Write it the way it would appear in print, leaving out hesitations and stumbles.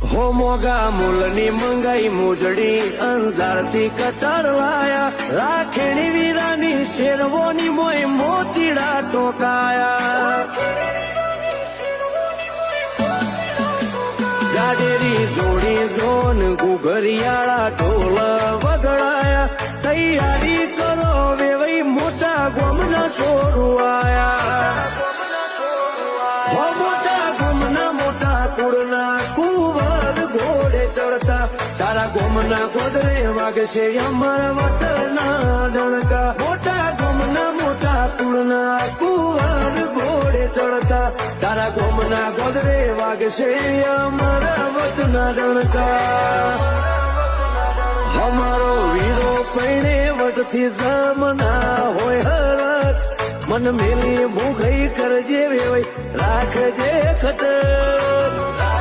હો મોગા મૂલની મંગાઈ મોજડી અંધારથી કટાર લાયા રાખેણી વીરાની શેરવોની મોય મોતીડા ટોકાયા જાડેરી જોડી જોન ગુગરિયાળા ઢોલ વગડાયા તૈયારી કરો વેવાઈ મોટા ગોમના સોરું આયા હો મોટા ગોમના મોટા કુળના કુંવર ઘોડે ચડતા તારા ગોમના ગોદરે વાગશે અમારા વતના ડણકા મોટા ગોમના મોટા કુળના કુંવર ઘોડે ચડતા તારા ગોમના ગોદરે વાગશે અમારા વતના ડણકા અમારો વીરો પૈણે વટથી જમના હોય હરખ મન મેલી મુખઈ કરજે વેવાઈ રાખજે ખતર